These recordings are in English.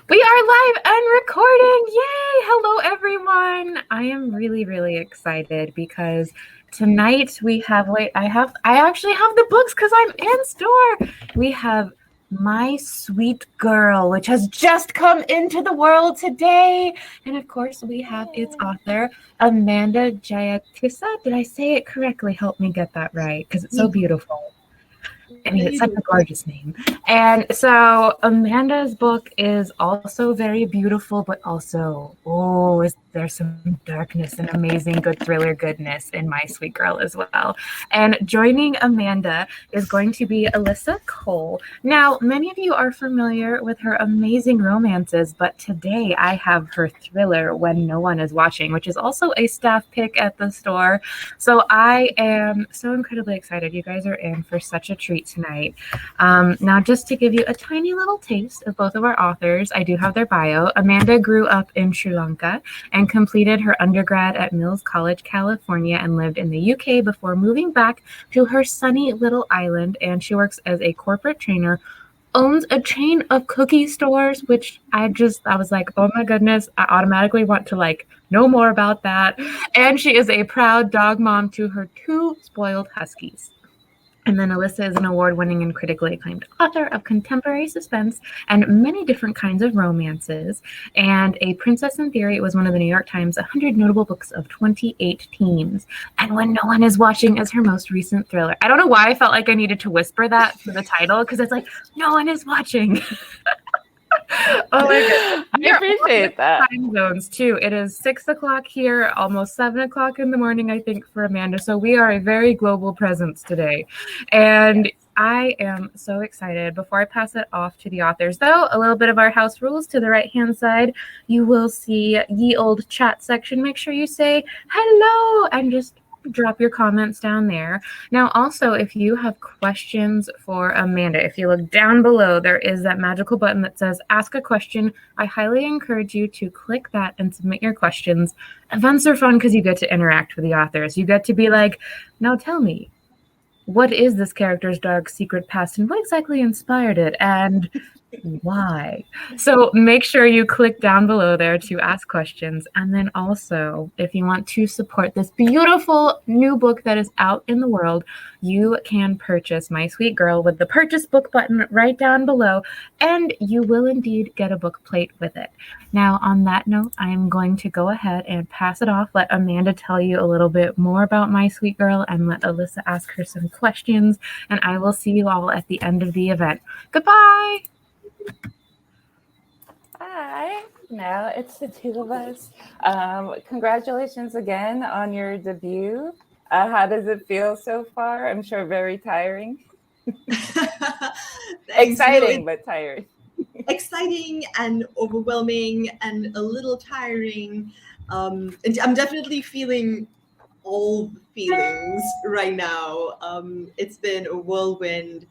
We are live and recording. Yay! Hello, everyone. I am really, really excited because tonight we have, I actually have the books because I'm in store. We have My Sweet Girl, which has just come into the world today. And of course, we have its author, Amanda Jayatissa. Did I say it correctly? Help me get that right because it's so beautiful. I mean, it's such a gorgeous name. And so Amanda's book is also very beautiful, but also, is there some darkness and amazing good thriller goodness in My Sweet Girl as well. And joining Amanda is going to be Alyssa Cole. Now, many of you are familiar with her amazing romances, but today I have her thriller, When No One Is Watching, which is also a staff pick at the store. So I am so incredibly excited. You guys are in for such a treat tonight. Now, just to give you a tiny little taste of both of our authors, I do have their bio. Amanda grew up in Sri Lanka and completed her undergrad at Mills College, California, and lived in the UK before moving back to her sunny little island. And she works as a corporate trainer, owns a chain of cookie stores, which I was like, oh my goodness, I automatically want to know more about that. And she is a proud dog mom to her 2 spoiled huskies. And then Alyssa is an award-winning and critically acclaimed author of contemporary suspense and many different kinds of romances. And A Princess in Theory was one of the New York Times 100 Notable Books of 2018. And When No One Is Watching is her most recent thriller. I don't know why I felt like I needed to whisper that for the title, because it's like, no one is watching. Oh my goodness. I appreciate that. Time zones too. It is 6 o'clock here, almost 7 o'clock in the morning, I think, for Amanda. So we are a very global presence today. And I am so excited. Before I pass it off to the authors, though, a little bit of our house rules. To the right-hand side, you will see ye old chat section. Make sure you say hello and just drop your comments down there. Now, also, if you have questions for Amanda, if you look down below, there is that magical button that says ask a question. I highly encourage you to click that and submit your questions. Events are fun because you get to interact with the authors. You get to be like, now tell me, what is this character's dark secret past and what exactly inspired it? And why? So make sure you click down below there to ask questions. And then also, if you want to support this beautiful new book that is out in the world, you can purchase My Sweet Girl with the purchase book button right down below, and you will indeed get a book plate with it. Now, on that note, I am going to go ahead and pass it off. Let Amanda tell you a little bit more about My Sweet Girl and let Alyssa ask her some questions, and I will see you all at the end of the event. Goodbye! Hi, now it's the 2 of us. Congratulations again on your debut. How does it feel so far? I'm sure very tiring. Exciting, but tiring. Exciting and overwhelming and a little tiring. And I'm definitely feeling all the feelings right now. It's been a whirlwind,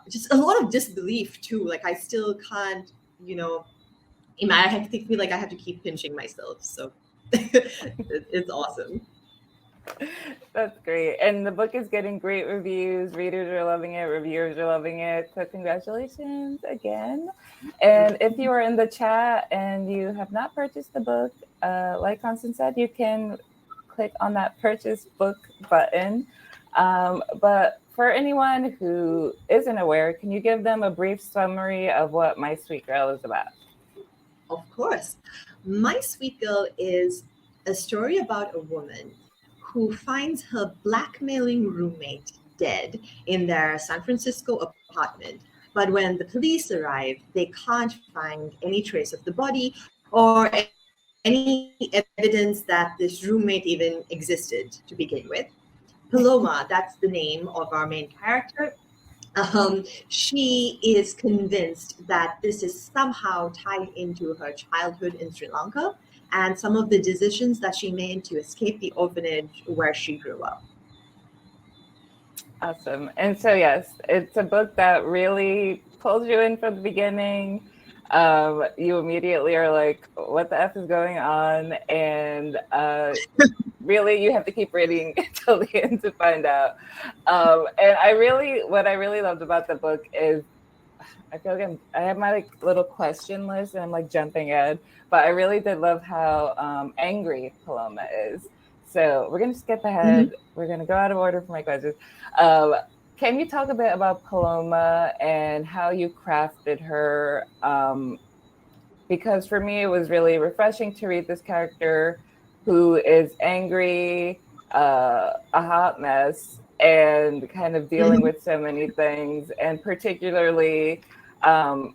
just a lot of disbelief too. Like I still can't, I feel like I have to keep pinching myself. So it's awesome. That's great. And the book is getting great reviews. Readers are loving it. Reviewers are loving it. So congratulations again. And if you are in the chat and you have not purchased the book, like Constance said, you can click on that purchase book button. But for anyone who isn't aware, can you give them a brief summary of what My Sweet Girl is about? Of course. My Sweet Girl is a story about a woman who finds her blackmailing roommate dead in their San Francisco apartment. But when the police arrive, they can't find any trace of the body or any evidence that this roommate even existed to begin with. Paloma, that's the name of our main character. She is convinced that this is somehow tied into her childhood in Sri Lanka and some of the decisions that she made to escape the orphanage where she grew up. Awesome. And so, yes, it's a book that really pulls you in from the beginning. You immediately are like, what the F is going on? And really, you have to keep reading until the end to find out. And what I really loved about the book is I feel like I have my like little question list and I'm like jumping ahead, but I really did love how angry Paloma is. So we're gonna skip ahead. We're gonna go out of order for my questions. Can you talk a bit about Paloma and how you crafted her? Because for me, it was really refreshing to read this character who is angry, a hot mess, and kind of dealing with so many things. And particularly, in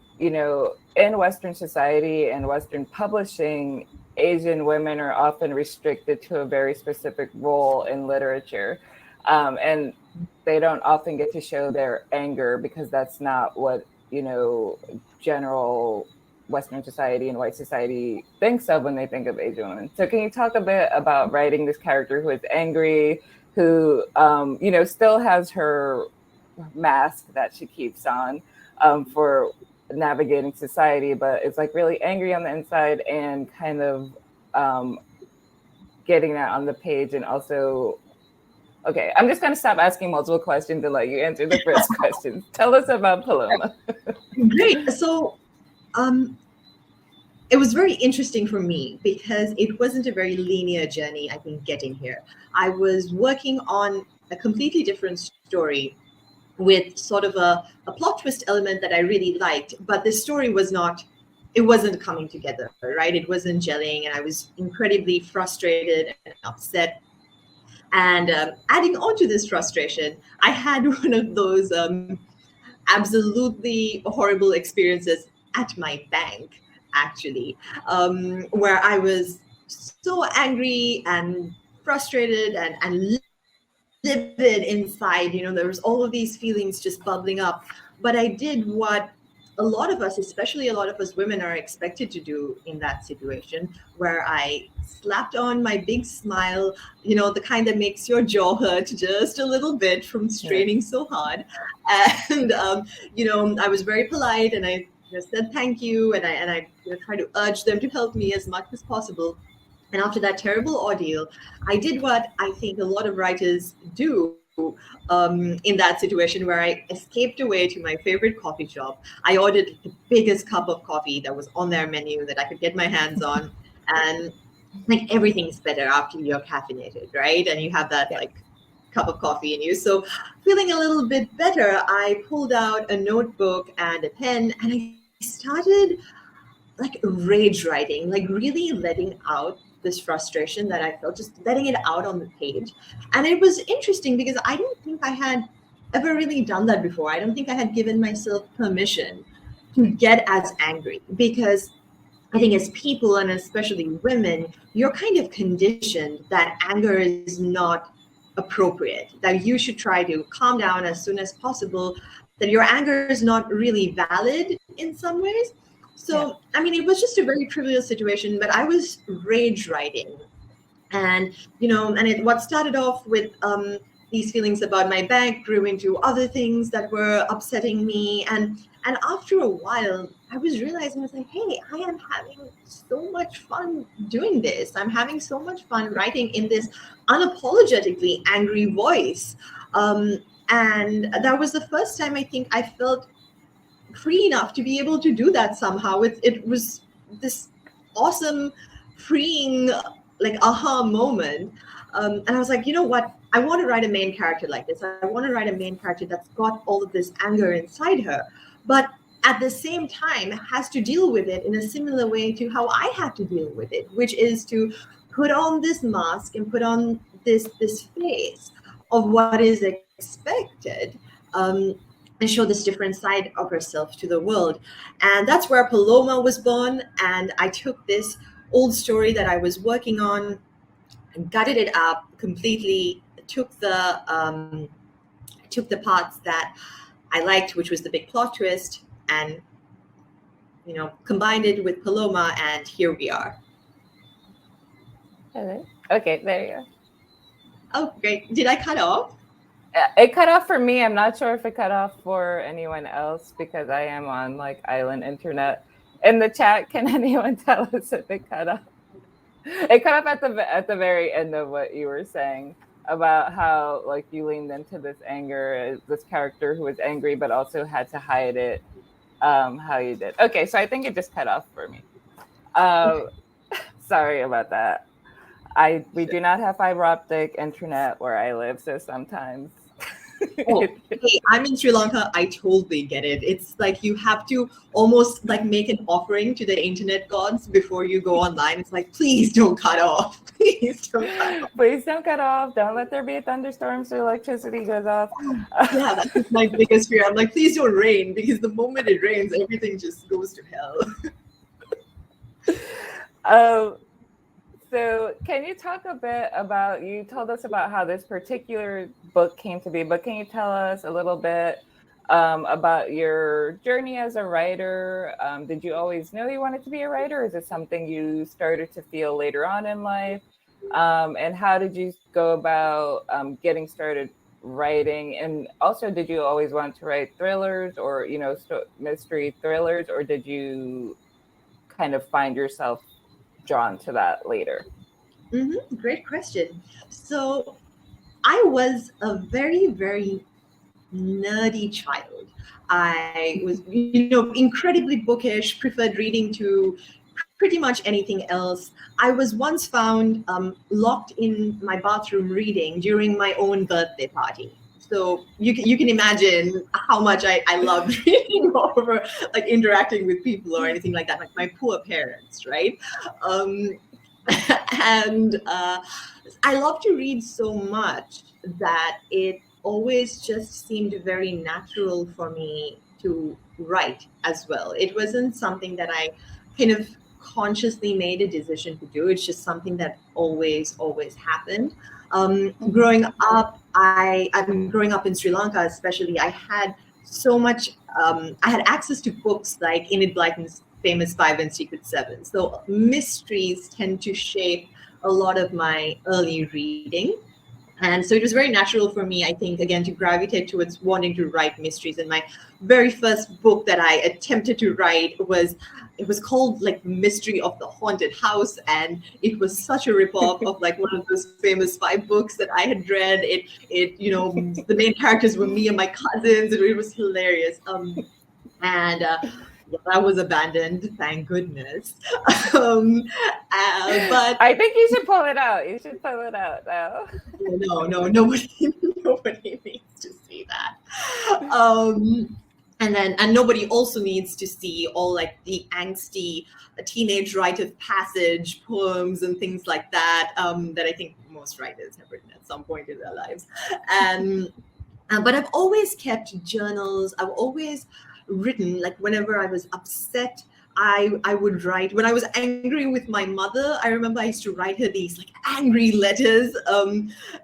Western society and Western publishing, Asian women are often restricted to a very specific role in literature. And they don't often get to show their anger because that's not what, general Western society and white society thinks of when they think of Asian women. So can you talk a bit about writing this character who is angry, who, still has her mask that she keeps on for navigating society, but it's like really angry on the inside and kind of getting that on the page. And also, okay, I'm just going to stop asking multiple questions and let you answer the first question. Tell us about Paloma. Great. So, it was very interesting for me because it wasn't a very linear journey, I think, getting here. I was working on a completely different story with sort of a plot twist element that I really liked, but the story it wasn't coming together, right? It wasn't gelling, and I was incredibly frustrated and upset. And adding on to this frustration, I had one of those absolutely horrible experiences at my bank, actually, where I was so angry and frustrated and livid inside. There was all of these feelings just bubbling up. But I did what a lot of us, especially a lot of us women, are expected to do in that situation, where I slapped on my big smile, the kind that makes your jaw hurt just a little bit from straining so hard. And, I was very polite, and I said thank you, and I tried to urge them to help me as much as possible. And after that terrible ordeal, I did what I think a lot of writers do in that situation, where I escaped away to my favorite coffee shop. I ordered the biggest cup of coffee that was on their menu that I could get my hands on. And like, everything's better after you're caffeinated, right? And you have that cup of coffee in you. So feeling a little bit better, I pulled out a notebook and a pen, and I started like rage writing, like really letting out this frustration that I felt, just letting it out on the page. And it was interesting because I don't think I had ever really done that before. I don't think I had given myself permission to get as angry, because I think as people, and especially women, you're kind of conditioned that anger is not appropriate, that you should try to calm down as soon as possible, that your anger is not really valid in some ways. So, I mean, it was just a very trivial situation, but I was rage writing. And, what started off with these feelings about my bank grew into other things that were upsetting me. And after a while, I was realizing, I was like, hey, I am having so much fun doing this. I'm having so much fun writing in this unapologetically angry voice. And that was the first time I think I felt free enough to be able to do that somehow. It was this awesome, freeing, like, aha moment. And I was like, you know what? I want to write a main character like this. I want to write a main character that's got all of this anger inside her, but at the same time has to deal with it in a similar way to how I had to deal with it, which is to put on this mask and put on this face of what is expected, and show this different side of herself to the world. And that's where Paloma was born. And I took this old story that I was working on, gutted it up completely, took the parts that I liked, which was the big plot twist, and combined it with Paloma, and here we are. Okay, there you go. Oh, great. Did I cut off? It cut off for me. I'm not sure if it cut off for anyone else because I am on like island internet. In the chat, can anyone tell us if it cut off? It cut off at the very end of what you were saying about how like you leaned into this anger, this character who was angry but also had to hide it how you did. Okay, so I think it just cut off for me. Uh, sorry about that. We do not have fiber optic internet where I live, so sometimes. Oh, hey, I'm in Sri Lanka. I totally get it. It's like you have to almost like make an offering to the internet gods before you go online. It's like, please don't cut off. Please don't cut off. Please don't cut off. Don't let there be a thunderstorm so electricity goes off. Yeah, that's my biggest fear. I'm like, please don't rain, because the moment it rains, everything just goes to hell. So can you talk a bit about, you told us about how this particular book came to be, but can you tell us a little bit about your journey as a writer? Did you always know you wanted to be a writer? Is it something you started to feel later on in life? And how did you go about getting started writing? And also, did you always want to write thrillers or, mystery thrillers, or did you kind of find yourself drawn to that later? Great question. So I was a very, very nerdy child. I was, incredibly bookish, preferred reading to pretty much anything else. I was once found locked in my bathroom reading during my own birthday party. So you can imagine how much I loved reading over like interacting with people or anything like that, like my poor parents, right? Um, and I love to read so much that it always just seemed very natural for me to write as well. It wasn't something that I kind of consciously made a decision to do. It's just something that always happened. Growing up, I'm growing up in Sri Lanka, especially. I had so much. I had access to books like Enid Blyton's famous Five and Secret Seven. So mysteries tend to shape a lot of my early reading. And so it was very natural for me, I think, again, to gravitate towards wanting to write mysteries. And my very first book that I attempted to write was called like Mystery of the Haunted House. And it was such a ripoff of like one of those famous five books that I had read. The main characters were me and my cousins, and it was hilarious. And yeah, that was abandoned, thank goodness. But I think you should pull it out. You should pull it out now. no, nobody needs to see that. And nobody also needs to see all like the angsty teenage rite of passage poems and things like that, that I think most writers have written at some point in their lives. And but I've always kept journals. I've always written, like whenever I was upset, I would write. When I was angry with my mother, I remember I used to write her these like angry letters,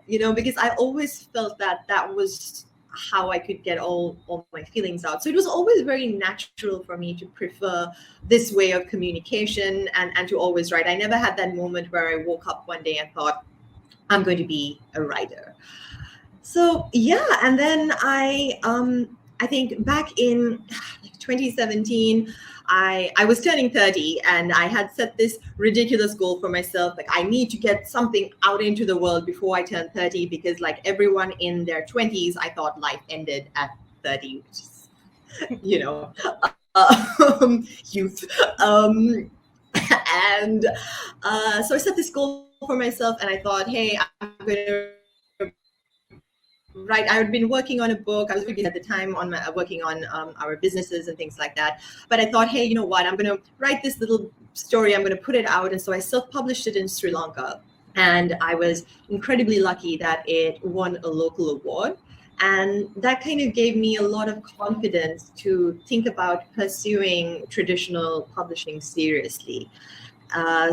because I always felt that was how I could get all my feelings out. So it was always very natural for me to prefer this way of communication and to always write. I never had that moment where I woke up one day and thought, I'm going to be a writer. So yeah, and then I think back in 2017, I was turning 30, and I had set this ridiculous goal for myself. Like, I need to get something out into the world before I turn 30, because like everyone in their 20s, I thought life ended at 30, which is, youth. And so I set this goal for myself, and I thought, hey, I'm going to right. I had been working on a book. I was really busy at the time working on our businesses and things like that. But I thought, hey, you know what? I'm going to write this little story. I'm going to put it out. And so I self-published it in Sri Lanka. And I was incredibly lucky that it won a local award. And that kind of gave me a lot of confidence to think about pursuing traditional publishing seriously.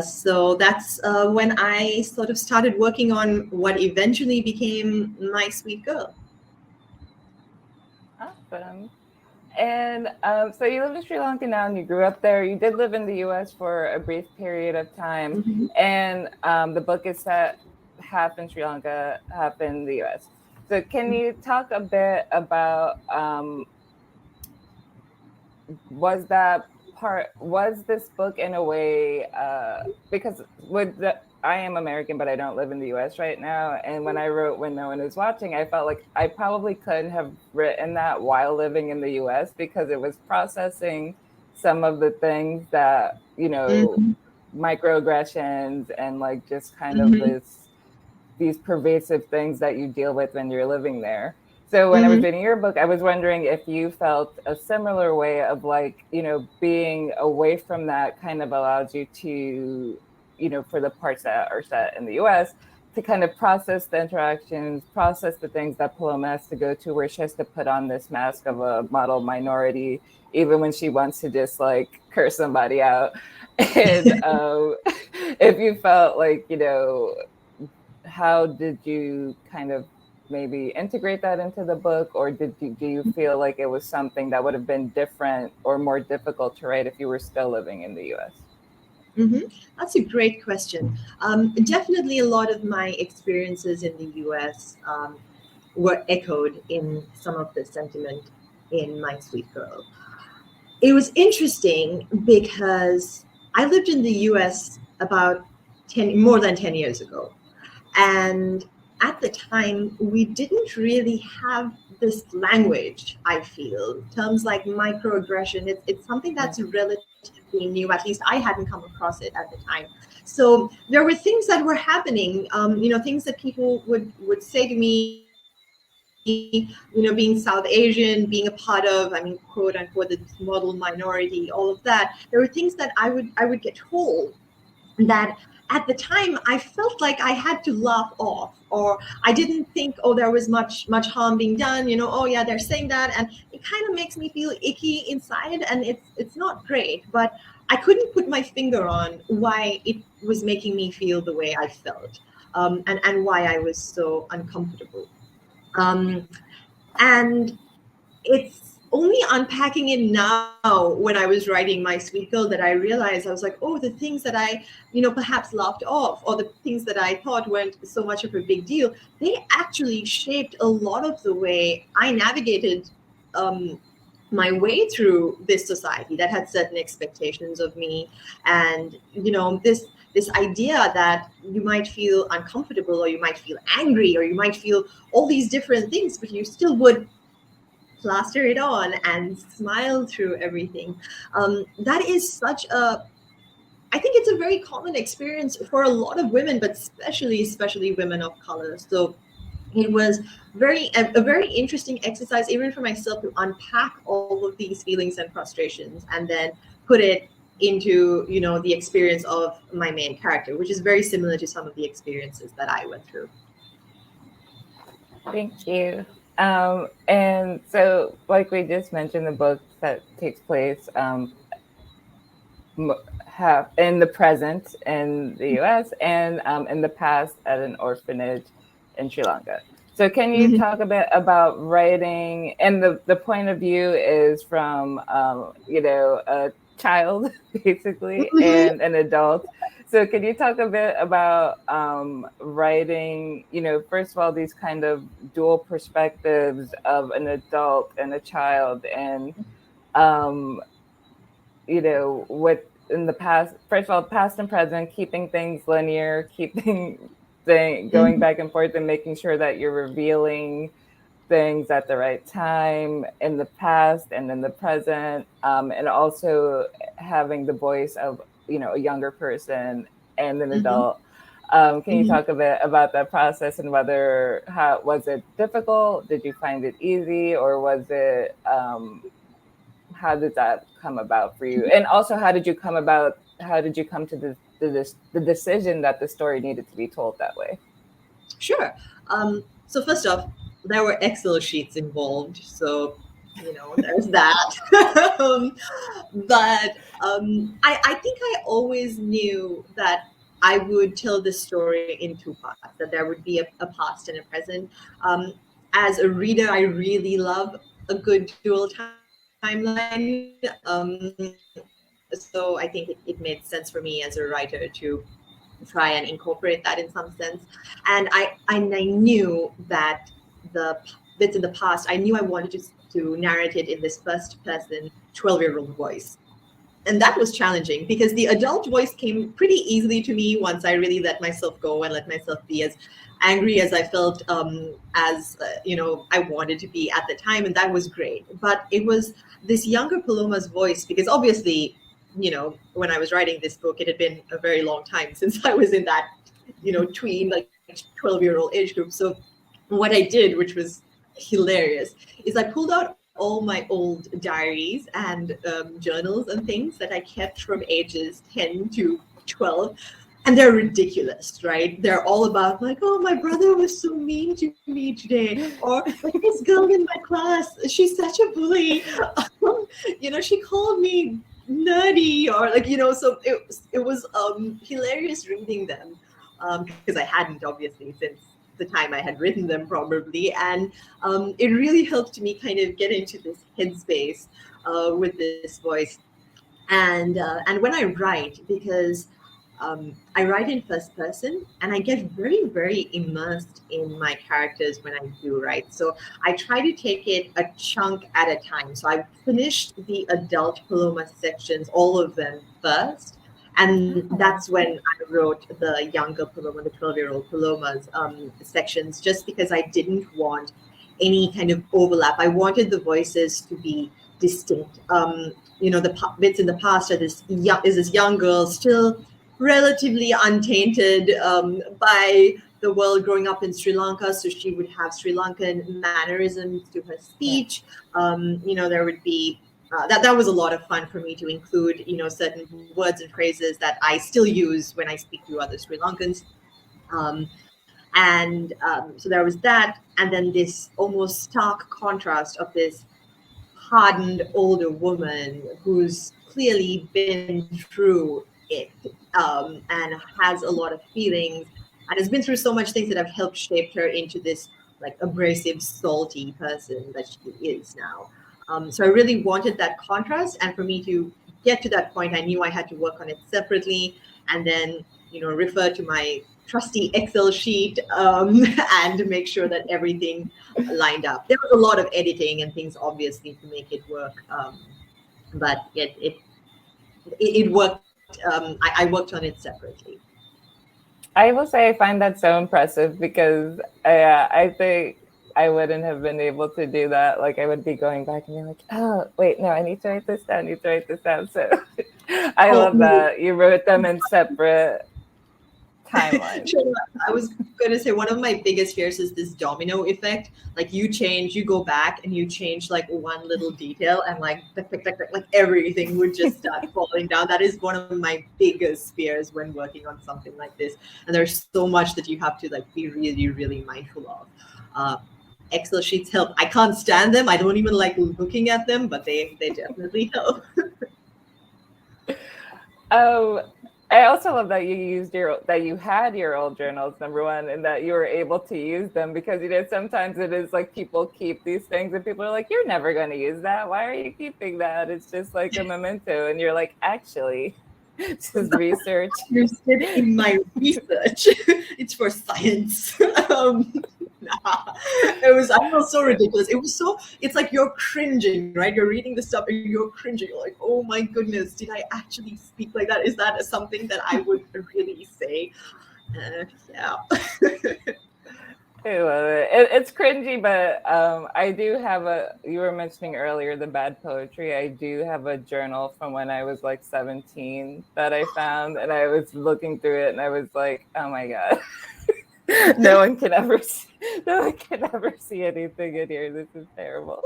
So that's when I sort of started working on what eventually became My Sweet Girl. Awesome. And so you live in Sri Lanka now, and you grew up there. You did live in the U.S. for a brief period of time, and the book is set half in Sri Lanka, half in the U.S. So can you talk a bit about was this book in a way, because I am American, but I don't live in the US right now. And when I wrote When No One Is Watching, I felt like I probably couldn't have written that while living in the US because it was processing some of the things that, Mm-hmm. microaggressions and like just kind of Mm-hmm. these pervasive things that you deal with when you're living there. So when I was Mm-hmm. reading your book, I was wondering if you felt a similar way of like, being away from that kind of allows you to, for the parts that are set in the US, to kind of process the interactions, process the things that Paloma has to go to, where she has to put on this mask of a model minority, even when she wants to just like curse somebody out. And if you felt like, how did you kind of maybe integrate that into the book, or do you feel like it was something that would have been different or more difficult to write if you were still living in the US? Mm-hmm. That's a great question. Definitely, a lot of my experiences in the US were echoed in some of the sentiment in My Sweet Girl. It was interesting because I lived in the US about more than 10 years ago. And at the time, we didn't really have this language, I feel. Terms like microaggression, it's something Yeah. that's relatively new. At least I hadn't come across it at the time. So there were things that were happening, things that people would say to me, being South Asian, being a part of, quote unquote, the model minority, all of that. There were things that I would get told that at the time I felt like I had to laugh off, or I didn't think, oh, there was much harm being done, oh yeah, they're saying that, and it kind of makes me feel icky inside, and it's not great, but I couldn't put my finger on why it was making me feel the way I felt, and why I was so uncomfortable. Um, and it's only unpacking it now when I was writing My Sweet Girl that I realized, I was like, oh, the things that I, perhaps laughed off, or the things that I thought weren't so much of a big deal, they actually shaped a lot of the way I navigated my way through this society that had certain expectations of me. And, this idea that you might feel uncomfortable, or you might feel angry, or you might feel all these different things, but you still would plaster it on and smile through everything. That is such a, I think it's a very common experience for a lot of women, but especially women of color. So it was a very interesting exercise, even for myself, to unpack all of these feelings and frustrations, and then put it into the experience of my main character, which is very similar to some of the experiences that I went through. Thank you. And so, like we just mentioned, the book that takes place have in the present in the U.S. and in the past at an orphanage in Sri Lanka. So, can you Mhm. talk a bit about writing? And the point of view is from a child basically Mhm. and an adult. So, can you talk a bit about writing? First of all, these kind of dual perspectives of an adult and a child, and um, what in the past, first of all, past and present, keeping things linear, keeping going Mhm. back and forth, and making sure that you're revealing things at the right time in the past and in the present, and also having the voice of a younger person and an Mhm. adult. Can you Mhm. talk a bit about that process, and whether how was it difficult? Did you find it easy, or was it how did that come about for you? And also, how did you come to the decision that the story needed to be told that way? Sure. So first off, there were Excel sheets involved, so there's that. But I think I always knew that I would tell the story in two parts. That there would be a past and a present. Um, as a reader, I really love a good dual timeline. So I think it made sense for me as a writer to try and incorporate that in some sense. And I knew that the bits in the past, I knew I wanted to narrate it in this first person 12-year-old voice. and that was challenging because the adult voice came pretty easily to me once I really let myself go and let myself be as angry as I felt, as I wanted to be at the time, and that was great. But it was this younger Paloma's voice, because obviously, when I was writing this book, it had been a very long time since I was in that, tween, like 12-year-old age group. So what I did, which was hilarious, is I pulled out all my old diaries and journals and things that I kept from ages 10 to 12. And they're ridiculous, right? They're all about like, oh, my brother was so mean to me today. Or like this girl in my class, she's such a bully. She called me nerdy, or like, so it was hilarious reading them, because I hadn't obviously since the time I had written them probably. And it really helped me kind of get into this headspace with this voice. And when I write, because I write in first person, and I get very, very immersed in my characters when I do write. So I try to take it a chunk at a time. So I finished the adult Paloma sections, all of them first. And that's when I wrote the younger Paloma, the 12-year-old Paloma's sections, just because I didn't want any kind of overlap. I wanted the voices to be distinct. The bits in the past are this young girl still relatively untainted by the world, growing up in Sri Lanka, so she would have Sri Lankan mannerisms to her speech. There would be that was a lot of fun for me to include, certain words and phrases that I still use when I speak to other Sri Lankans. So there was that, and then this almost stark contrast of this hardened older woman who's clearly been through it, and has a lot of feelings, and has been through so much things that have helped shape her into this like abrasive, salty person that she is now. So I really wanted that contrast, and for me to get to that point, I knew I had to work on it separately, and then refer to my trusty Excel sheet, and make sure that everything lined up. There was a lot of editing and things, obviously, to make it work, but it worked. I worked on it separately. I will say I find that so impressive, because I think I wouldn't have been able to do that. Like, I would be going back and being like, oh, wait, no, I need to write this down. So I love that you wrote them in separate timelines. Sure. I was going to say, one of my biggest fears is this domino effect. Like, you change, you go back and you change like one little detail, and like everything would just start falling down. That is one of my biggest fears when working on something like this. And there's so much that you have to like be really, really mindful of. Excel sheets help. I can't stand them. I don't even like looking at them, but they definitely help. Oh, I also love that you had your old journals, number one, and that you were able to use them, because sometimes it is like people keep these things and people are like, you're never going to use that. Why are you keeping that? It's just like a memento, and you're like, actually, this is research. Interested in my research. It's for science. I felt so ridiculous. It's like you're cringing, right? You're reading the stuff and you're cringing. You're like, oh my goodness, did I actually speak like that? Is that something that I would really say? Yeah. I love it. It's cringy, but I do have you were mentioning earlier the bad poetry. I do have a journal from when I was like 17 that I found, and I was looking through it and I was like, oh my God. No one can ever see anything in here. This is terrible.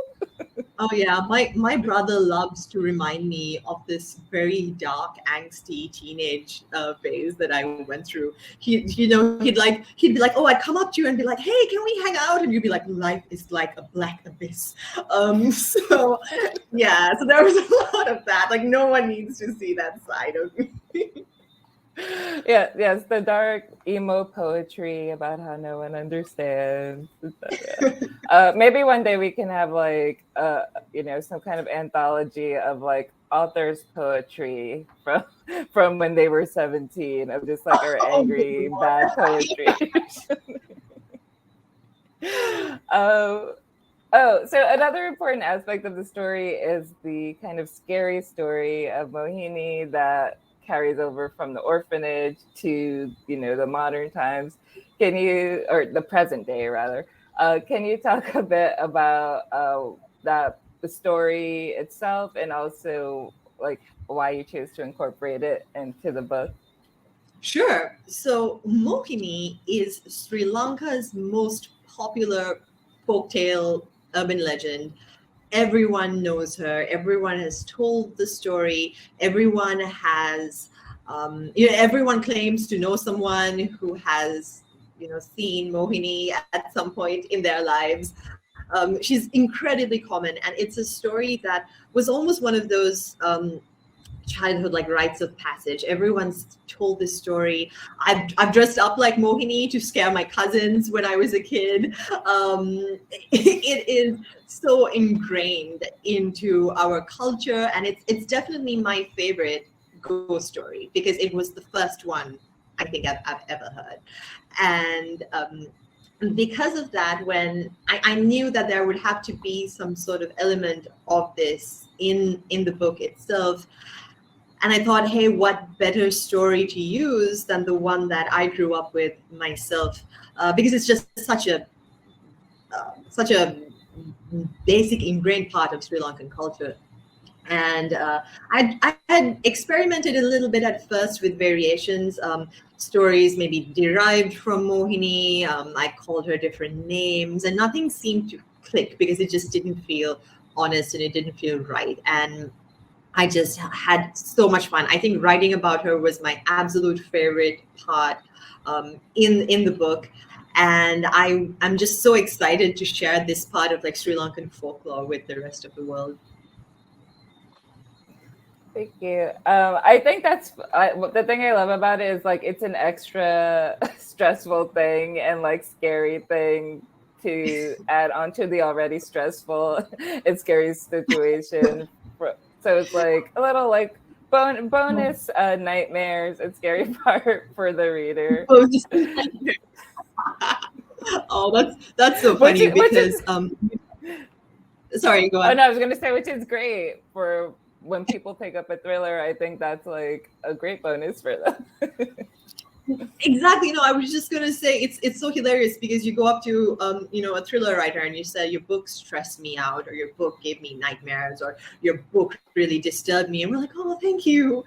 Oh yeah, my brother loves to remind me of this very dark, angsty teenage phase that I went through. He'd be like, oh, I'd come up to you and be like, hey, can we hang out? And you'd be like, life is like a black abyss. So there was a lot of that. Like, no one needs to see that side of me. Yes, the dark emo poetry about how no one understands. Maybe one day we can have like some kind of anthology of like authors' poetry from when they were 17, of just like our angry bad poetry. Oh, so another important aspect of the story is the kind of scary story of Mohini that carries over from the orphanage to, the modern times. Can you, or the present day rather, can you talk a bit about the story itself, and also like why you chose to incorporate it into the book? Sure. So Mohini is Sri Lanka's most popular folktale urban legend. Everyone knows her. Everyone has told the story. Everyone has, everyone claims to know someone who has, seen Mohini at some point in their lives. She's incredibly common, and it's a story that was almost one of those childhood like rites of passage. Everyone's told this story. I've dressed up like Mohini to scare my cousins when I was a kid. It is so ingrained into our culture, and it's definitely my favorite ghost story because it was the first one I think I've ever heard. And because of that, when I knew that there would have to be some sort of element of this in the book itself, and I thought, hey, what better story to use than the one that I grew up with myself? Because it's just such a basic ingrained part of Sri Lankan culture. And I had experimented a little bit at first with variations, stories maybe derived from Mohini. I called her different names, and nothing seemed to click because it just didn't feel honest and it didn't feel right. And I just had so much fun. I think writing about her was my absolute favorite part in the book, and I'm just so excited to share this part of like Sri Lankan folklore with the rest of the world. Thank you. I think the thing I love about it is like it's an extra stressful thing and like scary thing to add onto the already stressful and scary situation. So it's like a little like bonus nightmares and scary part for the reader. Oh, that's so Which funny is, which is, because sorry, go oh on. no, I was gonna say, which is great for when people pick up a thriller. I think that's like a great bonus for them. Exactly. No, I was just gonna say it's so hilarious because you go up to a thriller writer and you say your book stressed me out, or your book gave me nightmares, or your book really disturbed me, and we're like, oh, thank you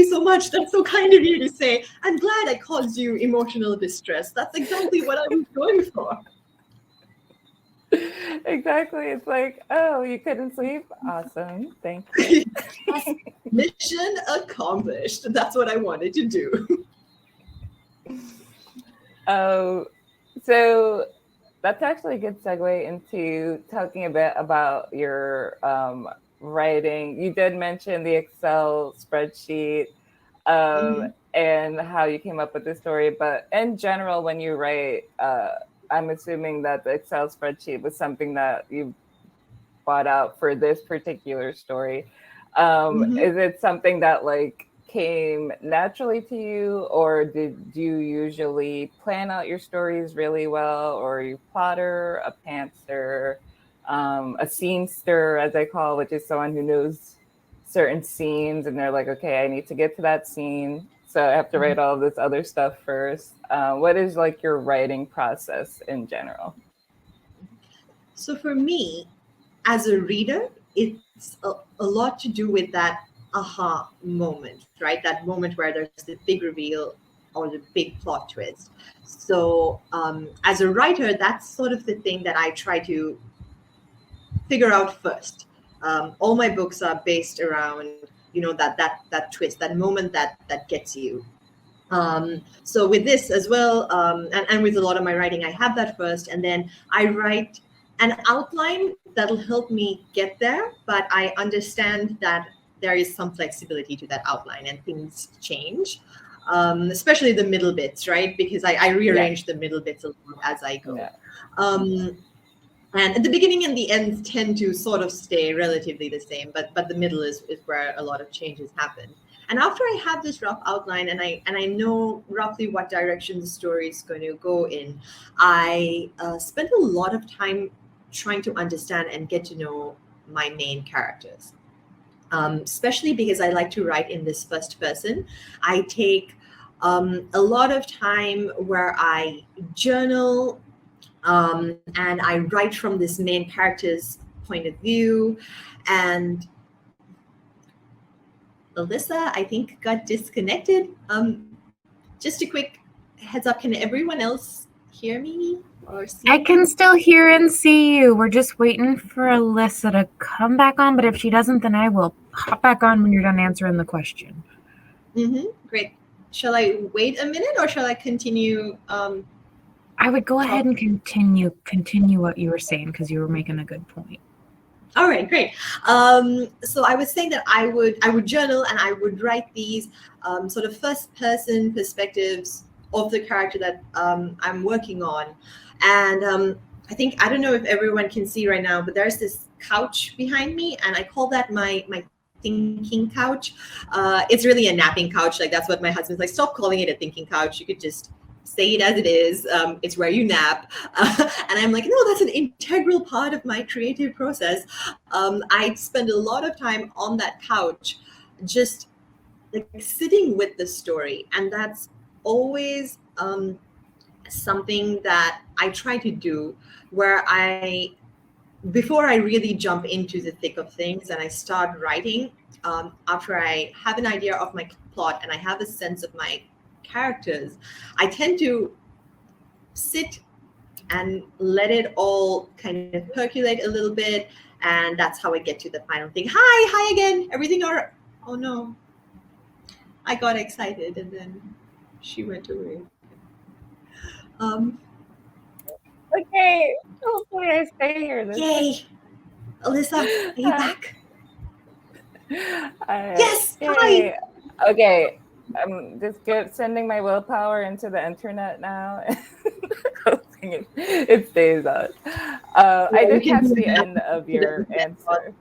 so much. That's so kind of you to say. I'm glad I caused you emotional distress. That's exactly what I was going for. Exactly. It's like, oh, you couldn't sleep? Awesome. Thank you. Mission accomplished. That's what I wanted to do. Oh, so that's actually a good segue into talking a bit about your writing. You did mention the Excel spreadsheet and how you came up with the story, but in general, when you write, I'm assuming that the Excel spreadsheet was something that you bought out for this particular story. Is it something that like came naturally to you, or did you usually plan out your stories really well, or are you plotter, a pantser, a scenester, as I call, which is someone who knows certain scenes and they're like, okay, I need to get to that scene, so I have to write all this other stuff first. What is like your writing process in general? So for me, as a reader, it's a lot to do with that aha moment, right? That moment where there's the big reveal or the big plot twist. So as a writer, that's sort of the thing that I try to figure out first. All my books are based around, that twist, that moment that gets you. So with this as well, and with a lot of my writing, I have that first, and then I write an outline that'll help me get there. But I understand that there is some flexibility to that outline, and things change, especially the middle bits, right? Because I rearrange the middle bits a lot as I go. Yeah. And at the beginning and the end tend to sort of stay relatively the same, but the middle is where a lot of changes happen. And after I have this rough outline and I know roughly what direction the story is going to go in, I spend a lot of time trying to understand and get to know my main characters. Especially because I like to write in this first person. I take a lot of time where I journal and I write from this main character's point of view. And Alyssa, I think, got disconnected. Just a quick heads up, can everyone else hear me or see I me? can still hear and see you. We're just waiting for Alyssa to come back on, but if she doesn't, then I will hop back on when you're done answering the question. Great. Shall I wait a minute or shall I continue? I would go ahead and continue what you were saying because you were making a good point. All right, great. So I was saying that I would journal and I would write these sort of first person perspectives of the character that I'm working on. And I don't know if everyone can see right now, but there's this couch behind me, and I call that my thinking couch. It's really a napping couch. Like, that's what my husband's like, stop calling it a thinking couch. You could just say it as it is. It's where you nap. And I'm like, no, that's an integral part of my creative process. I spend a lot of time on that couch, just like sitting with the story. And that's always something that I try to do, where before I really jump into the thick of things and I start writing, after I have an idea of my plot and I have a sense of my characters, I tend to sit and let it all kind of percolate a little bit, and that's how I get to the final thing. Hi again. Everything all right? Oh no, I got excited and then she went away. Okay, hopefully I stay here. Yay, Alyssa, are you back? Yes. Hi. Okay. I'm just sending my willpower into the internet now, hoping it stays on. I did catch the end of your answer.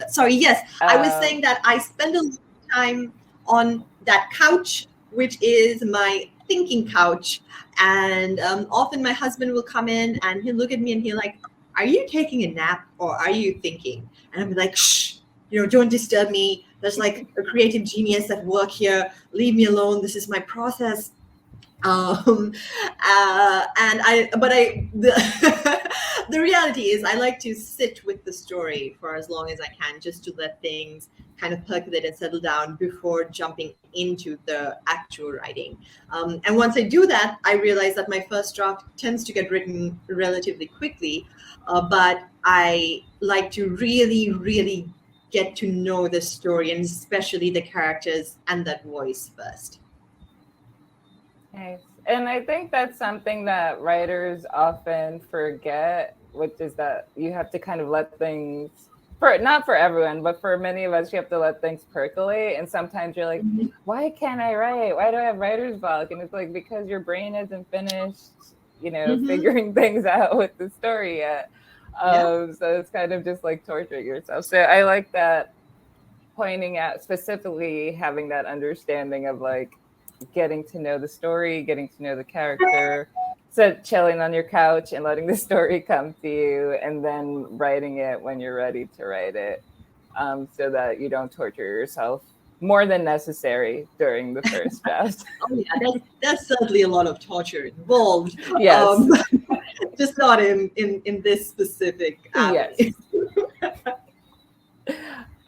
Sorry, yes. I was saying that I spend a lot of time on that couch, which is my thinking couch. And often my husband will come in and he'll look at me and he'll like, are you taking a nap or are you thinking? And I'm like, shh, don't disturb me. There's like a creative genius at work here. Leave me alone. This is my process. The reality is I like to sit with the story for as long as I can, just to let things kind of percolate and settle down before jumping into the actual writing. And once I do that, I realize that my first draft tends to get written relatively quickly, but I like to really, really get to know the story, and especially the characters and that voice first. Nice. And I think that's something that writers often forget, which is that you have to kind of let things, not for everyone, but for many of us, you have to let things percolate. And sometimes you're like, why can't I write? Why do I have writer's block? And it's like, because your brain isn't finished, figuring things out with the story yet. So it's kind of just like torturing yourself. So I like that, pointing out specifically having that understanding of like getting to know the story, getting to know the character, so chilling on your couch and letting the story come to you, and then writing it when you're ready to write it, so that you don't torture yourself more than necessary during the first draft. Oh yeah, that's certainly a lot of torture involved. Yes. Just not in this specific avenue.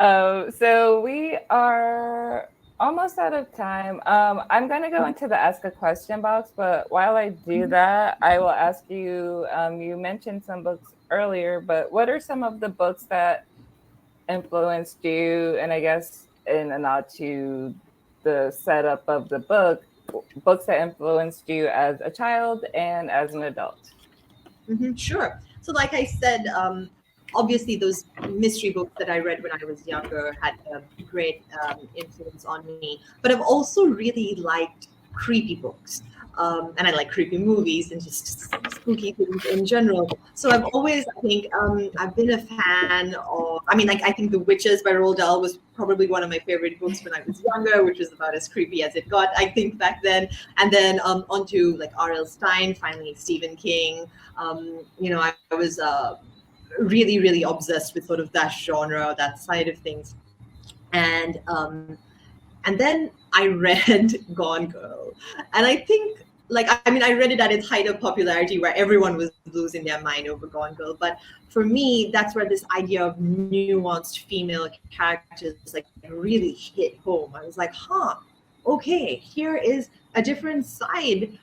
Yes. So we are almost out of time. I'm going to go into the ask a question box, but while I do that, I will ask you, you mentioned some books earlier, but what are some of the books that influenced you? And I guess in a nod to the setup of the book, books that influenced you as a child and as an adult. Sure. So like I said, obviously those mystery books that I read when I was younger had a great influence on me, but I've also really liked creepy books. And I like creepy movies and just spooky things in general. So I've always, I think, I've been a fan of. I mean, like I think The Witches by Roald Dahl was probably one of my favorite books when I was younger, which was about as creepy as it got, I think, back then. And then onto like R.L. Stein, finally Stephen King. I was really, really obsessed with sort of that genre, that side of things. And then I read Gone Girl, and I think, like, I mean, I read it at its height of popularity, where everyone was losing their mind over Gone Girl. But for me, that's where this idea of nuanced female characters like really hit home. I was like, huh, okay, here is a different side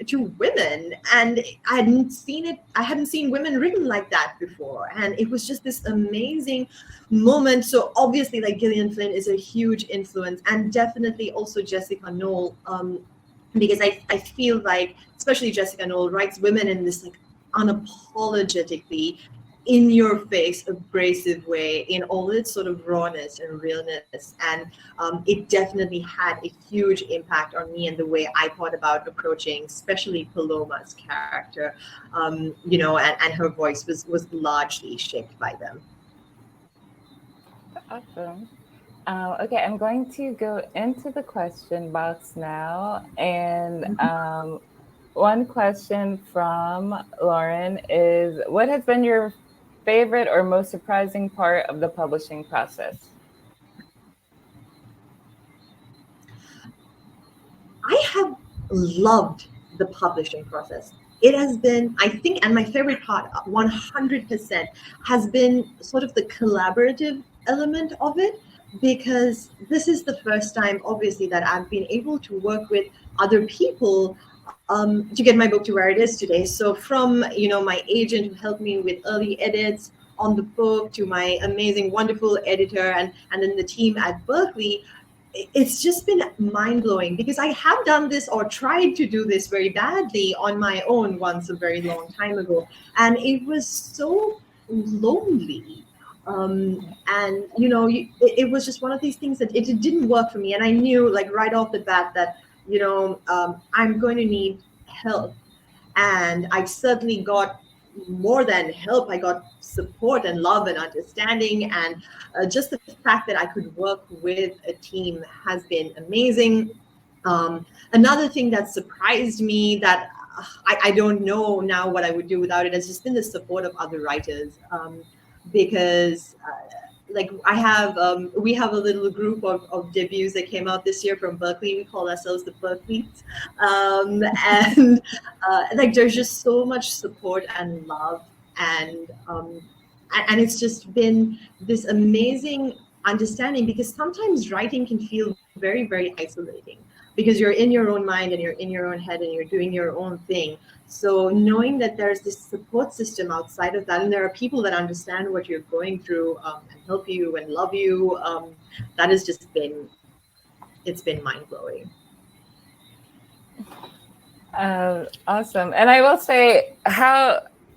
to women, and I hadn't seen women written like that before, and it was just this amazing moment. So obviously, like, Gillian Flynn is a huge influence, and definitely also Jessica Knoll, because I feel like especially Jessica Knoll writes women in this like unapologetically in your face abrasive way, in all its sort of rawness and realness. And it definitely had a huge impact on me and the way I thought about approaching especially Paloma's character, and her voice was largely shaped by them. Awesome. Okay, I'm going to go into the question box now. And one question from Lauren is, what has been your favorite or most surprising part of the publishing process? I have loved the publishing process. It has been, I think, and my favorite part, 100%, has been sort of the collaborative element of it, because this is the first time, obviously, that I've been able to work with other people to get my book to where it is today. So from, my agent who helped me with early edits on the book, to my amazing, wonderful editor, and then the team at Berkeley, it's just been mind-blowing, because I have done this or tried to do this very badly on my own once a very long time ago, and it was so lonely. And it was just one of these things that it didn't work for me, and I knew, like, right off the bat that I'm going to need help. And I certainly got more than help. I got support and love and understanding, and just the fact that I could work with a team has been amazing. Another thing that surprised me, that I don't know now what I would do without it, has just been the support of other writers, because like we have a little group of debuts that came out this year from Berkeley. We call ourselves the Berkeleys, and like, there's just so much support and love, and it's just been this amazing understanding, because sometimes writing can feel very, very isolating, because you're in your own mind and you're in your own head and you're doing your own thing. So knowing that there's this support system outside of that, and there are people that understand what you're going through, and help you and love you, that has just been, it's been mind-blowing. Awesome. And I will say,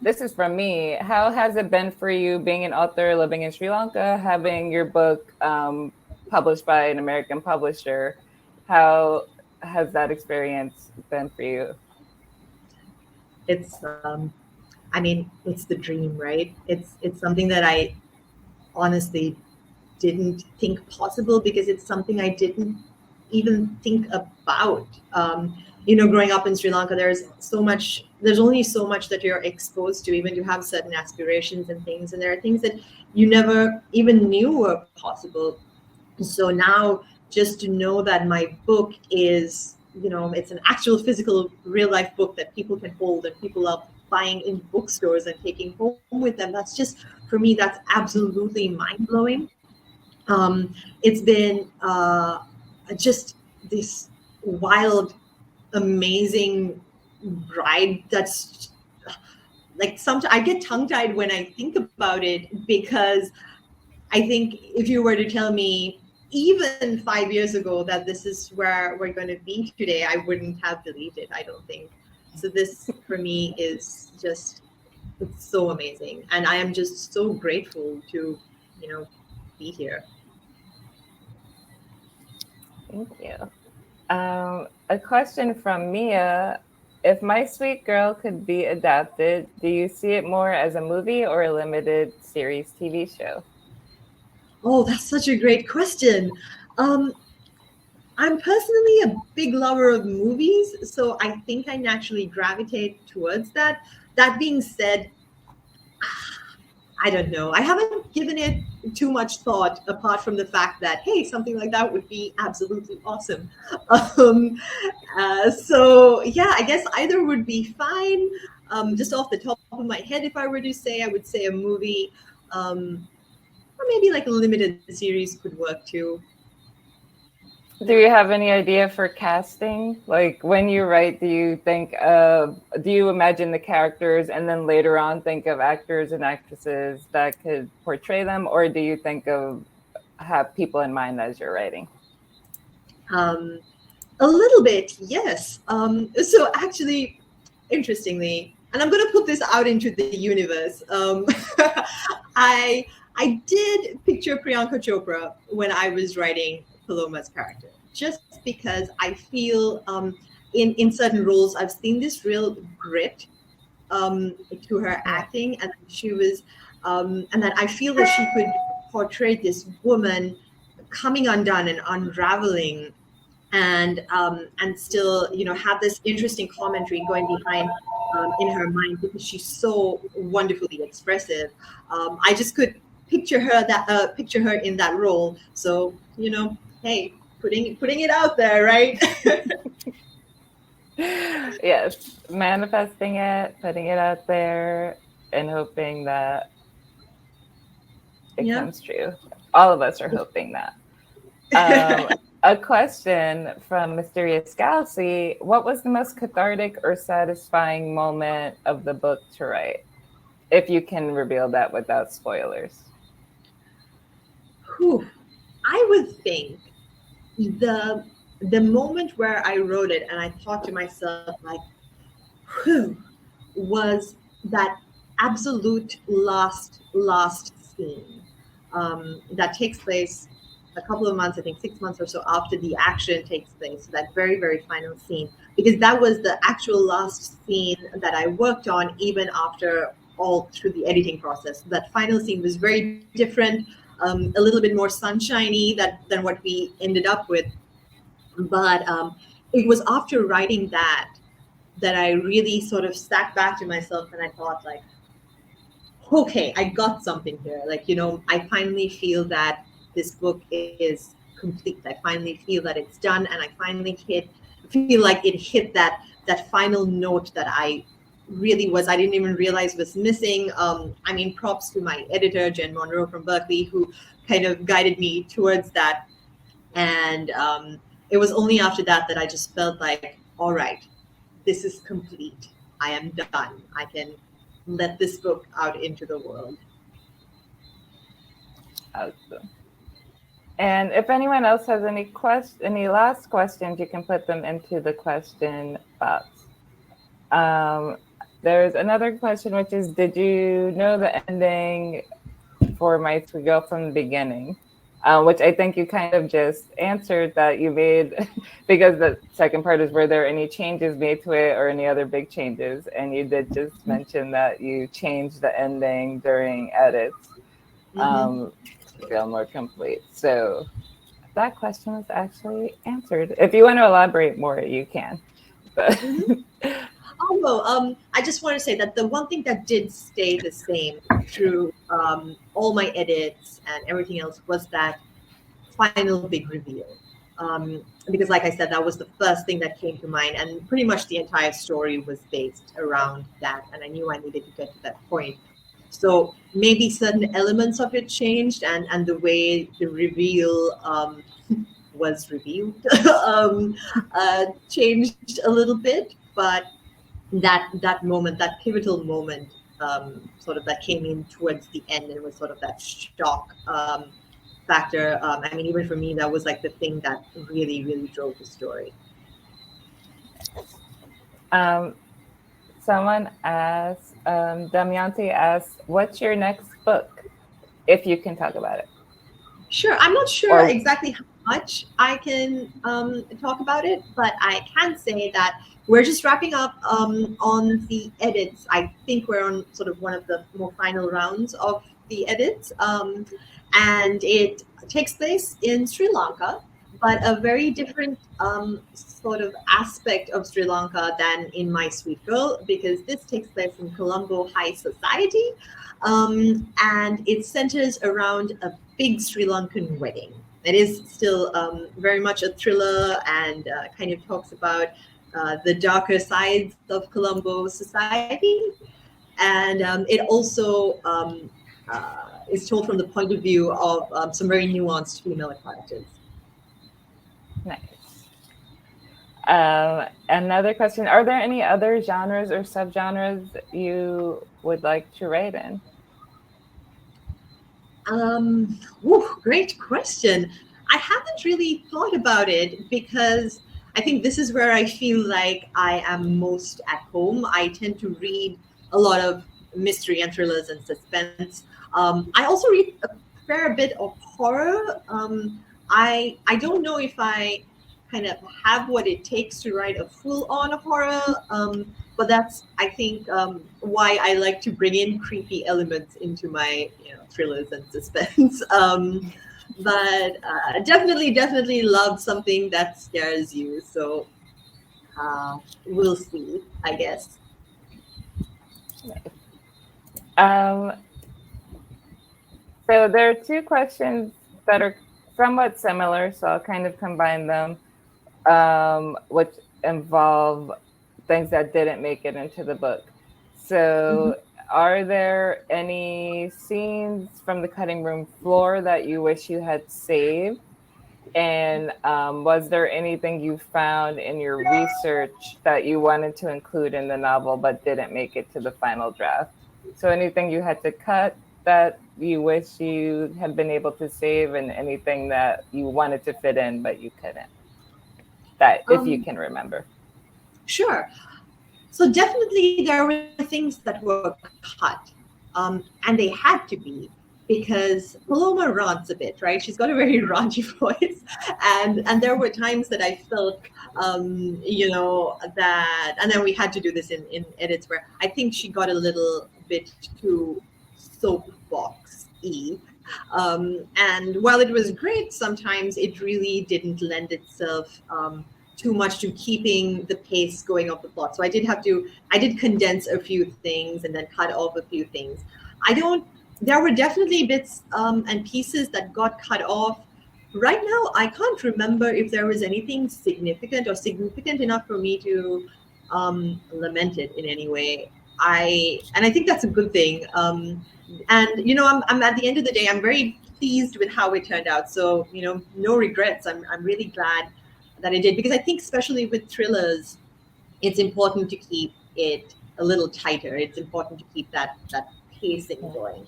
this is from me, how has it been for you being an author living in Sri Lanka, having your book published by an American publisher? How has that experience been for you? It's I mean, it's the dream, right? It's something that I honestly didn't think possible, because it's something I didn't even think about. Growing up in Sri Lanka, there's only so much that you're exposed to, even to have certain aspirations and things, and there are things that you never even knew were possible. So now, just to know that my book is, it's an actual physical real life book that people can hold and people are buying in bookstores and taking home with them, that's just, for me, that's absolutely mind-blowing. It's been just this wild, amazing ride that's like, sometimes I get tongue-tied when I think about it, because I think if you were to tell me even 5 years ago that this is where we're going to be today, I wouldn't have believed it, I don't think. So this, for me, is just, it's so amazing. And I am just so grateful to, be here. Thank you. A question from Mia. If My Sweet Girl could be adapted, do you see it more as a movie or a limited series TV show? Oh, that's such a great question. Um, I'm personally a big lover of movies, so I think I naturally gravitate towards that. That being said, I don't know. I haven't given it too much thought apart from the fact that, hey, something like that would be absolutely awesome. Um, so, yeah, I guess either would be fine. Just off the top of my head, if I were to say, I would say a movie, or maybe like a limited series could work too. Do you have any idea for casting? Like when you write, do you imagine the characters and then later on think of actors and actresses that could portray them? Or do you have people in mind as you're writing? Um, a little bit, yes. So actually, interestingly, and I'm going to put this out into the universe. I I did picture Priyanka Chopra when I was writing Paloma's character, just because I feel in certain roles I've seen this real grit to her acting, and she was, and that I feel that she could portray this woman coming undone and unraveling and still have this interesting commentary going behind in her mind because she's so wonderfully expressive. I just could picture her in that role. So hey, putting it out there, right? Yes, manifesting it, putting it out there, and hoping that it comes true. All of us are hoping that. A question from Mysterious Galaxy. What was the most cathartic or satisfying moment of the book to write? If you can reveal that without spoilers. Whew. I would think the moment where I wrote it and I thought to myself, like, whew, was that absolute last scene that takes place a couple of months, I think 6 months or so after the action takes place, that very, very final scene, because that was the actual last scene that I worked on even after all through the editing process. That final scene was very different, a little bit more sunshiny than what we ended up with. But it was after writing that I really sort of sat back to myself and I thought, like, okay, I got something here. Like, I finally feel that this book is complete. I finally feel that it's done, and I finally feel like it hit that final note that I didn't even realize was missing. I mean, props to my editor, Jen Monroe from Berkeley, who kind of guided me towards that. And it was only after that I just felt like, all right, this is complete. I am done. I can let this book out into the world. Awesome. And if anyone else has any last questions, you can put them into the question box. There's another question, which is, did you know the ending for My Sweet Girl from the beginning? Which I think you kind of just answered that you made, because the second part is, were there any changes made to it or any other big changes? And you did just mention that you changed the ending during edits to feel more complete. So that question was actually answered. If you want to elaborate more, you can. But Oh, well, I just want to say that the one thing that did stay the same through all my edits and everything else was that final big reveal. Because, like I said, that was the first thing that came to mind, and pretty much the entire story was based around that. And I knew I needed to get to that point. So maybe certain elements of it changed, and the way the reveal was revealed changed a little bit, but that moment, that pivotal moment, sort of that came in towards the end, and was sort of that shock factor. I mean, even for me, that was like the thing that really, really drove the story. Someone asked, Damayanti asked, what's your next book, if you can talk about it? Sure. I'm not sure Or exactly how much I can talk about it, but I can say that we're just wrapping up on the edits. I think we're on sort of one of the more final rounds of the edits. And it takes place in Sri Lanka, but a very different sort of aspect of Sri Lanka than in My Sweet Girl, because this takes place in Colombo High Society. And it centers around a big Sri Lankan wedding. It is still very much a thriller and kind of talks about the darker sides of Colombo society. And it also is told from the point of view of some very nuanced female characters. nice. Another question: are there any other genres or subgenres you would like to write in? Great question. I haven't really thought about it because I think this is where I feel like I am most at home. I tend to read a lot of mystery and thrillers and suspense. I also read a fair bit of horror. I don't know if I kind of have what it takes to write a full-on horror, but that's I think why I like to bring in creepy elements into my thrillers and suspense. But definitely love something that scares you. So we'll see, I guess. Um, so there are two questions that are somewhat similar, so I'll kind of combine them, which involve things that didn't make it into the book. So, are there any scenes from the cutting room floor that you wish you had saved? And was there anything you found in your research that you wanted to include in the novel but didn't make it to the final draft? So, anything you had to cut that you wish you had been able to save, and anything that you wanted to fit in but you couldn't? That, if you can remember. Sure. So definitely there were things that were cut, and they had to be because Paloma rants a bit, right? She's got a very raunchy voice, and there were times that I felt, that, and then we had to do this in edits where I think she got a little bit too soapbox-y. And while it was great, sometimes it really didn't lend itself too much to keeping the pace going of the plot. So I did condense a few things and then cut off a few things. There were definitely bits and pieces that got cut off. Right now, I can't remember if there was anything significant or significant enough for me to lament it in any way. I think that's a good thing. And I'm at the end of the day, I'm very pleased with how it turned out. So no regrets. I'm really glad that I did, because I think especially with thrillers, it's important to keep it a little tighter. It's important to keep that pacing going.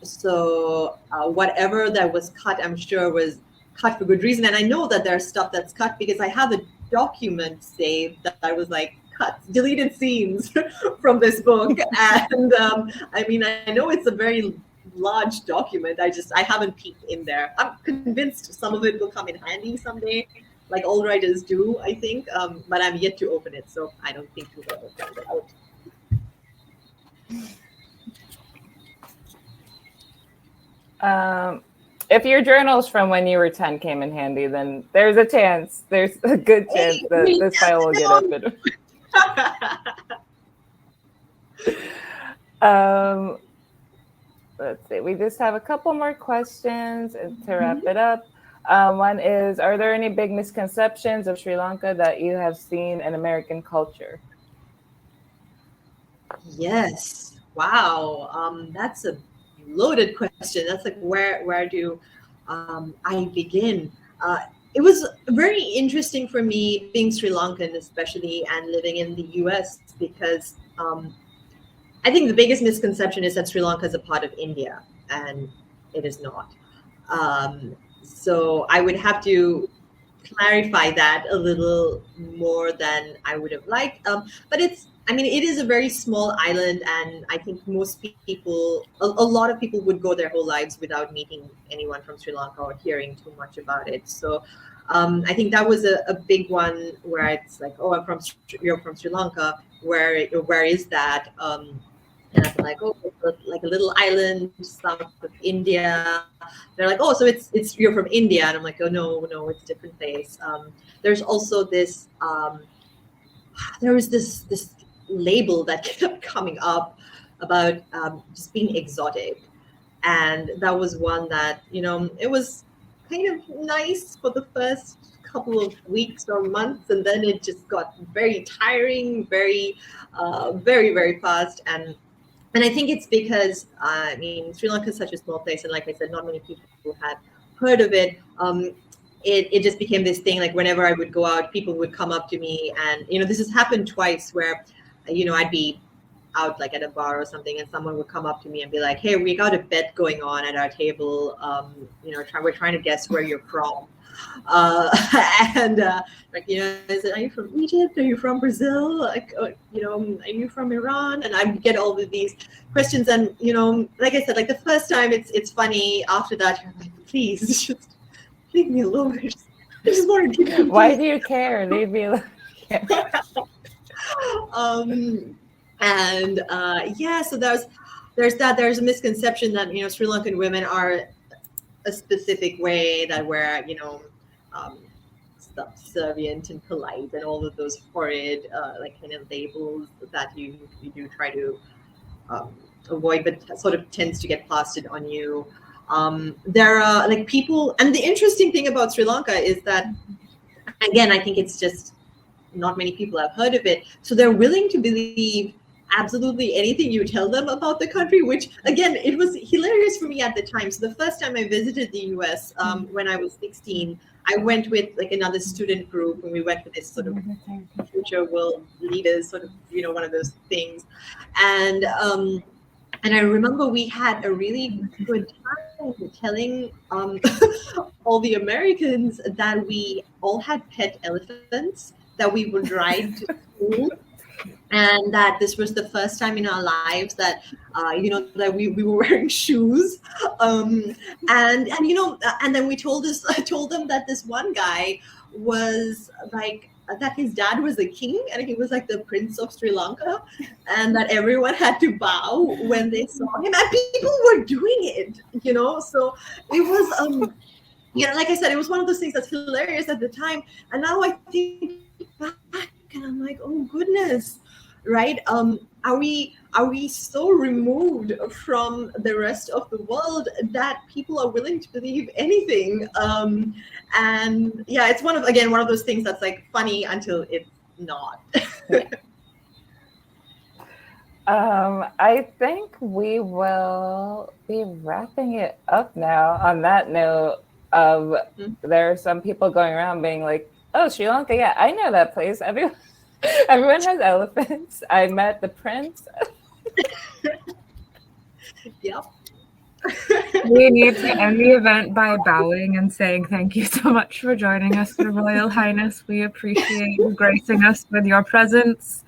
So whatever that was cut, I'm sure was cut for good reason. And I know that there's stuff that's cut because I have a document saved that I was like, cuts, deleted scenes from this book. And I know it's a very large document. I haven't peeked in there. I'm convinced some of it will come in handy someday, like all writers do, I think. But I'm yet to open it, so I don't think we'll ever find it out. If your journals from when you were 10 came in handy, then there's a good chance that this file will get opened. Let's see. We just have a couple more questions to wrap it up. One is, are there any big misconceptions of Sri Lanka that you have seen in American culture? Yes. Wow. That's a loaded question. That's like, where do I begin? It was very interesting for me being Sri Lankan, especially, and living in the US, because I think the biggest misconception is that Sri Lanka is a part of India, and it is not. So I would have to clarify that a little more than I would have liked. But I mean, it is a very small island, and I think most people, a lot of people would go their whole lives without meeting anyone from Sri Lanka or hearing too much about it. So I think that was a big one where it's like, oh, you're from Sri Lanka. Where is that? And I'm like, oh, it's like a little island south of India. They're like, oh, so it's you're from India, and I'm like, oh no, it's a different place. There's also this. There was this label that kept coming up about just being exotic, and that was one that it was kind of nice for the first couple of weeks or months, and then it just got very tiring, very fast. And I think it's because I mean, Sri Lanka is such a small place, and like I said, not many people had heard of it. It just became this thing. Like whenever I would go out, people would come up to me, and this has happened twice where I'd be out like at a bar or something, and someone would come up to me and be like, "Hey, we got a bet going on at our table. We're trying to guess where you're from." And I said, "Are you from Egypt? Are you from Brazil? Like, are you from Iran?" And I get all of these questions, and like I said, like the first time it's funny. After that, you're like, "Please, just leave me alone. I just want to keep." Why do you care? Leave me alone. So there's that. There's a misconception that Sri Lankan women are a specific way, that we're subservient and polite, and all of those horrid like kind of labels that you do try to avoid, but sort of tends to get plastered on you. There are like people, and the interesting thing about Sri Lanka is that, again, I think it's just not many people have heard of it, so they're willing to believe absolutely anything you tell them about the country, which again, it was hilarious for me at the time. So the first time I visited the US, when I was 16, I went with like another student group, and we went for this sort of future world leaders sort of one of those things, and I remember we had a really good time telling all the Americans that we all had pet elephants that we would ride to school, and that this was the first time in our lives that that we were wearing shoes, and then I told them that this one guy was like, that his dad was a king, and he was like the prince of Sri Lanka, and that everyone had to bow when they saw him, and people were doing it, so it was like I said, it was one of those things that's hilarious at the time, and now I think back and I'm like, oh goodness, right? Are we so removed from the rest of the world that people are willing to believe anything? And yeah, it's one of those things that's like funny until it's not. I think we will be wrapping it up now on that note of there are some people going around being like, oh, Sri Lanka, yeah, I know that place. Everyone has elephants. I met the prince. Yep. We need to end the event by bowing and saying thank you so much for joining us, Your Royal Highness. We appreciate you gracing us with your presence.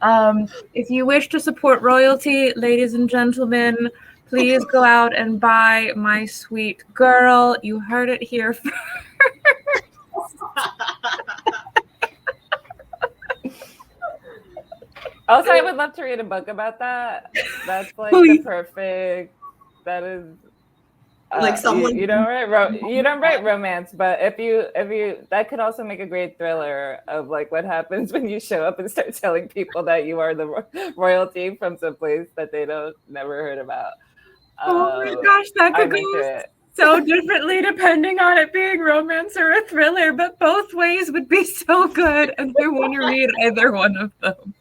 If you wish to support royalty, ladies and gentlemen, please go out and buy My Sweet Girl. You heard it here first. Also, I would love to read a book about that. That's like the perfect. That is like someone you don't write romance, but if you that could also make a great thriller of like what happens when you show up and start telling people that you are the royalty from some place that they never heard about. Oh my gosh, that could go so differently depending on it being romance or a thriller, but both ways would be so good, and I want to read either one of them.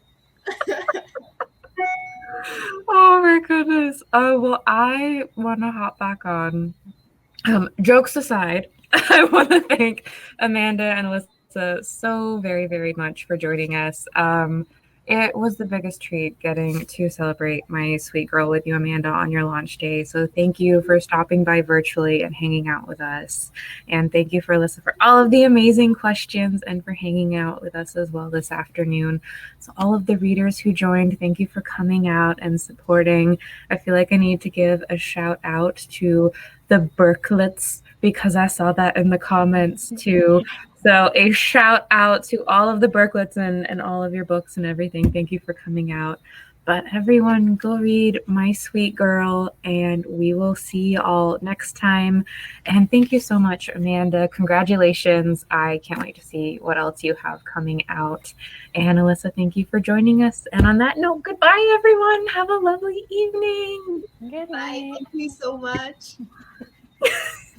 Oh my goodness. Oh, well, I want to hop back on. Jokes aside, I want to thank Amanda and Alyssa so very, very much for joining us. It was the biggest treat getting to celebrate My Sweet Girl with you, Amanda, on your launch day. So thank you for stopping by virtually and hanging out with us. And thank you for Alyssa for all of the amazing questions and for hanging out with us as well this afternoon. So all of the readers who joined, thank you for coming out and supporting. I feel like I need to give a shout out to the Berklets because I saw that in the comments too. So a shout out to all of the Berklets and all of your books and everything. Thank you for coming out. But everyone, go read My Sweet Girl, and we will see you all next time. And thank you so much, Amanda. Congratulations. I can't wait to see what else you have coming out. And Alyssa, thank you for joining us. And on that note, goodbye, everyone. Have a lovely evening. Good Bye. night. Thank you so much.